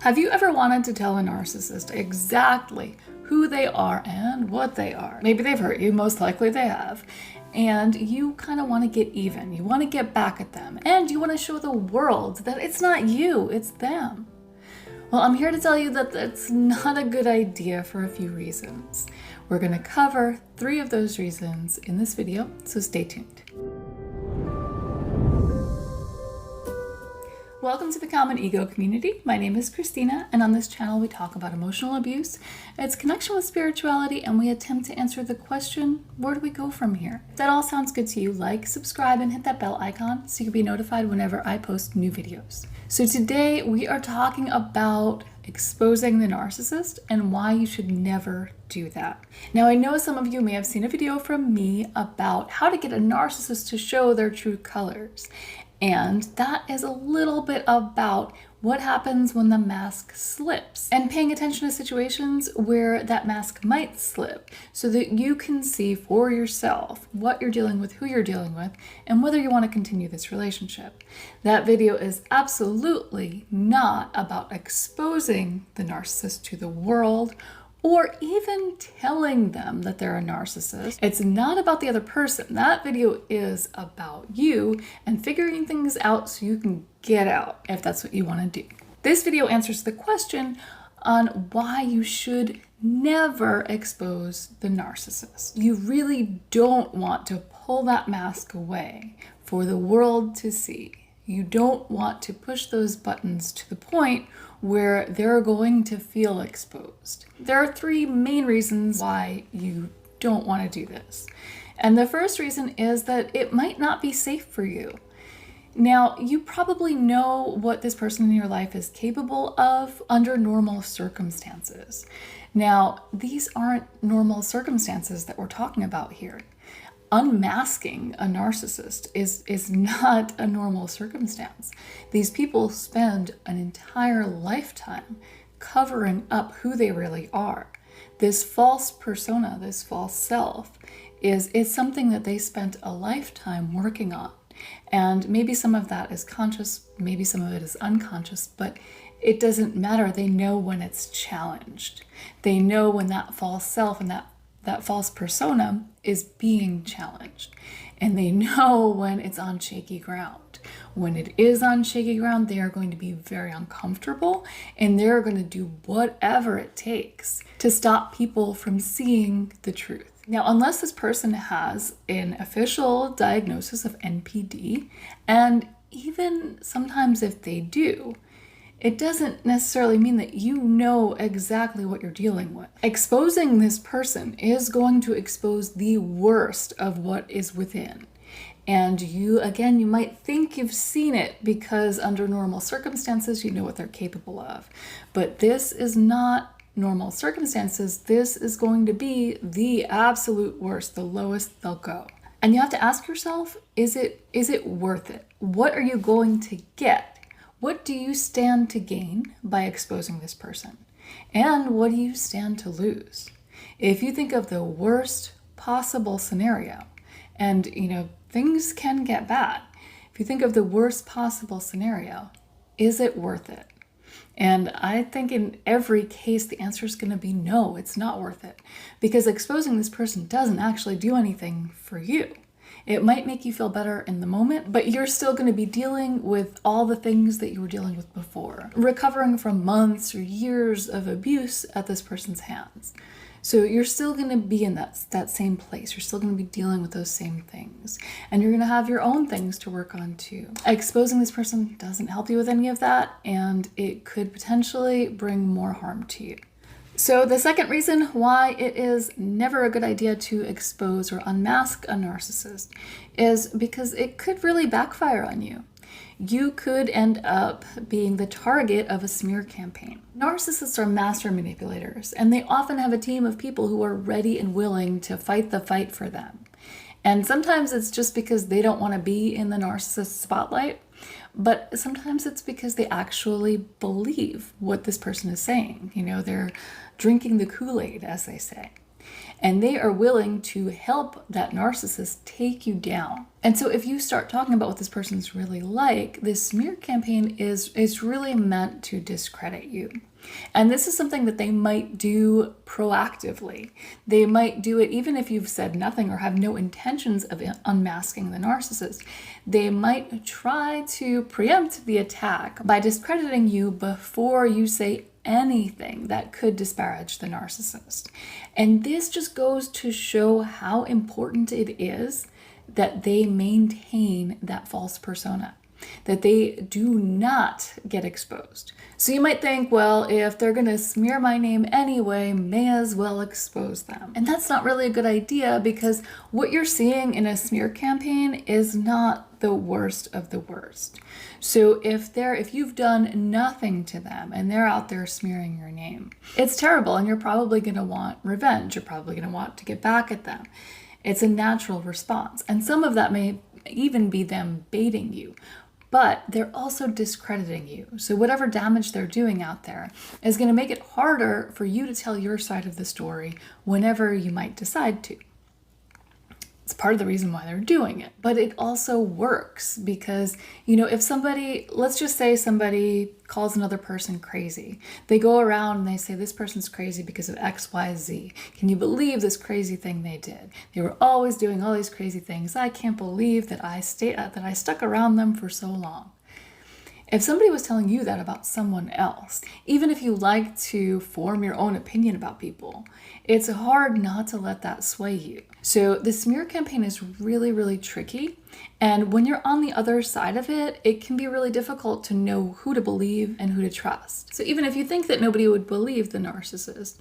Have you ever wanted to tell a narcissist exactly who they are and what they are? Maybe they've hurt you, most likely they have. And you kind of want to get even. You want to get back at them. And you want to show the world that it's not you, it's them. Well, I'm here to tell you that that's not a good idea for a few reasons. We're going to cover 3 of those reasons in this video, so stay tuned. Welcome to the Common Ego community. My name is Christina, and on this channel we talk about emotional abuse, its connection with spirituality, and we attempt to answer the question, where do we go from here? If that all sounds good to you, like, subscribe, and hit that bell icon so you can be notified whenever I post new videos. So today we are talking about exposing the narcissist and why you should never do that. Now, I know some of you may have seen a video from me about how to get a narcissist to show their true colors. And that is a little bit about what happens when the mask slips and paying attention to situations where that mask might slip so that you can see for yourself what you're dealing with, who you're dealing with, and whether you want to continue this relationship. That video is absolutely not about exposing the narcissist to the world or even telling them that they're a narcissist. It's not about the other person. That video is about you and figuring things out so you can get out if that's what you want to do. This video answers the question on why you should never expose the narcissist. You really don't want to pull that mask away for the world to see. You don't want to push those buttons to the point where they're going to feel exposed. There are 3 main reasons why you don't want to do this. And the first reason is that it might not be safe for you. Now, you probably know what this person in your life is capable of under normal circumstances. Now, these aren't normal circumstances that we're talking about here. Unmasking a narcissist is not a normal circumstance. These people spend an entire lifetime covering up who they really are. This false persona, this false self, is something that they spent a lifetime working on. And maybe some of that is conscious, maybe some of it is unconscious, but it doesn't matter. They know when it's challenged. They know when that false self and that false persona is being challenged. And they know when it's on shaky ground. When it is on shaky ground, they are going to be very uncomfortable and they're going to do whatever it takes to stop people from seeing the truth. Now, unless this person has an official diagnosis of NPD, and even sometimes if they do, it doesn't necessarily mean that you know exactly what you're dealing with. Exposing this person is going to expose the worst of what is within. And you might think you've seen it because under normal circumstances, you know what they're capable of. But this is not normal circumstances. This is going to be the absolute worst, the lowest they'll go. And you have to ask yourself, is it worth it? What are you going to get? What do you stand to gain by exposing this person? And what do you stand to lose? If you think of the worst possible scenario, and things can get bad. If you think of the worst possible scenario, is it worth it? And I think in every case, the answer is going to be no, it's not worth it. Because exposing this person doesn't actually do anything for you. It might make you feel better in the moment, but you're still going to be dealing with all the things that you were dealing with before, recovering from months or years of abuse at this person's hands. So you're still going to be in that same place. You're still going to be dealing with those same things. And you're going to have your own things to work on too. Exposing this person doesn't help you with any of that, and it could potentially bring more harm to you. So the second reason why it is never a good idea to expose or unmask a narcissist is because it could really backfire on you. You could end up being the target of a smear campaign. Narcissists are master manipulators, and they often have a team of people who are ready and willing to fight the fight for them. And sometimes it's just because they don't want to be in the narcissist spotlight, but sometimes it's because they actually believe what this person is saying. They're drinking the Kool-Aid, as they say. And they are willing to help that narcissist take you down. And so if you start talking about what this person's really like, this smear campaign is really meant to discredit you. And this is something that they might do proactively. They might do it even if you've said nothing or have no intentions of unmasking the narcissist. They might try to preempt the attack by discrediting you before you say anything that could disparage the narcissist. And this just goes to show how important it is that they maintain that false persona, that they do not get exposed. So you might think, well, if they're gonna smear my name anyway, may as well expose them. And that's not really a good idea, because what you're seeing in a smear campaign is not the worst of the worst. So if you've done nothing to them and they're out there smearing your name, it's terrible, and you're probably gonna want revenge. You're probably gonna want to get back at them. It's a natural response. And some of that may even be them baiting you, but they're also discrediting you. So whatever damage they're doing out there is going to make it harder for you to tell your side of the story whenever you might decide to. It's part of the reason why they're doing it. But it also works because, if somebody, let's just say somebody calls another person crazy. They go around and they say, this person's crazy because of X, Y, Z. Can you believe this crazy thing they did? They were always doing all these crazy things. I can't believe that I stuck around them for so long. If somebody was telling you that about someone else, even if you like to form your own opinion about people, it's hard not to let that sway you. So the smear campaign is really, really tricky. And when you're on the other side of it, it can be really difficult to know who to believe and who to trust. So even if you think that nobody would believe the narcissist,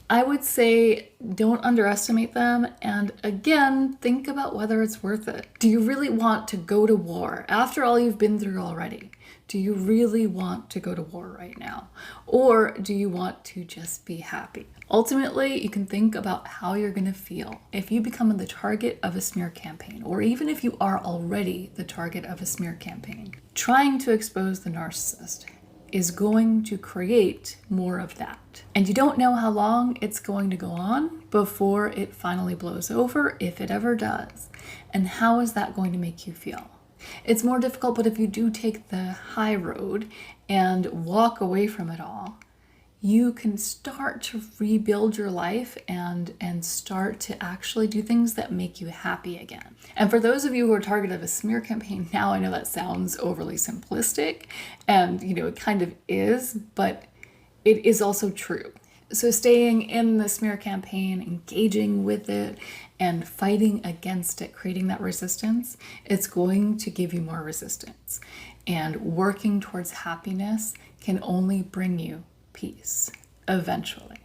I would say don't underestimate them, and again, think about whether it's worth it. Do you really want to go to war after all you've been through already? Do you really want to go to war right now? Or do you want to just be happy? Ultimately, you can think about how you're going to feel if you become the target of a smear campaign, or even if you are already the target of a smear campaign. Trying to expose the narcissist is going to create more of that. And you don't know how long it's going to go on before it finally blows over, if it ever does. And how is that going to make you feel? It's more difficult, but if you do take the high road and walk away from it all, you can start to rebuild your life and start to actually do things that make you happy again. And for those of you who are targeted of a smear campaign now, I know that sounds overly simplistic, and it kind of is, but it is also true. So staying in the smear campaign, engaging with it, and fighting against it, creating that resistance, it's going to give you more resistance. And working towards happiness can only bring you peace eventually.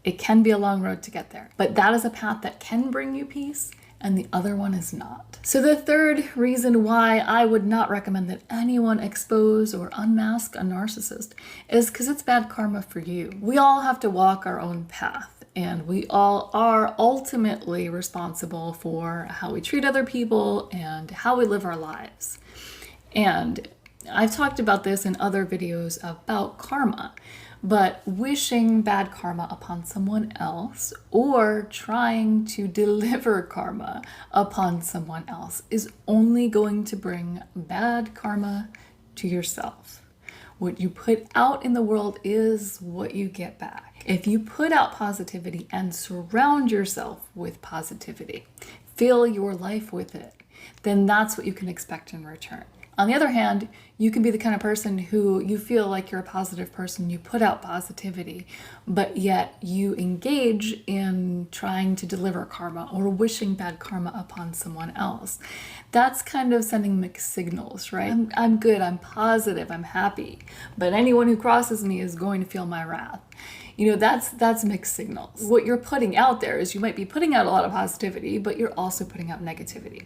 It can be a long road to get there, but that is a path that can bring you peace, and the other one is not. So the third reason why I would not recommend that anyone expose or unmask a narcissist is because it's bad karma for you. We all have to walk our own path, and we all are ultimately responsible for how we treat other people and how we live our lives. And I've talked about this in other videos about karma, but wishing bad karma upon someone else or trying to deliver karma upon someone else is only going to bring bad karma to yourself. What you put out in the world is what you get back. If you put out positivity and surround yourself with positivity, fill your life with it, then that's what you can expect in return. On the other hand, you can be the kind of person who you feel like you're a positive person, you put out positivity, but yet you engage in trying to deliver karma or wishing bad karma upon someone else. That's kind of sending mixed signals, right? I'm good, I'm positive, I'm happy, but anyone who crosses me is going to feel my wrath. That's mixed signals. What you're putting out there is you might be putting out a lot of positivity, but you're also putting out negativity.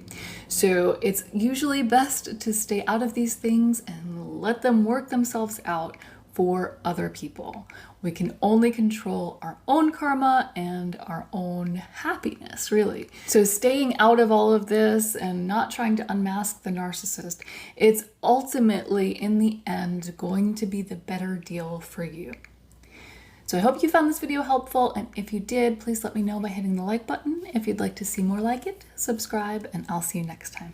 So it's usually best to stay out of these things and let them work themselves out for other people. We can only control our own karma and our own happiness, really. So staying out of all of this and not trying to unmask the narcissist, it's ultimately, in the end, going to be the better deal for you. So I hope you found this video helpful, and if you did, please let me know by hitting the like button. If you'd like to see more like it, subscribe, and I'll see you next time.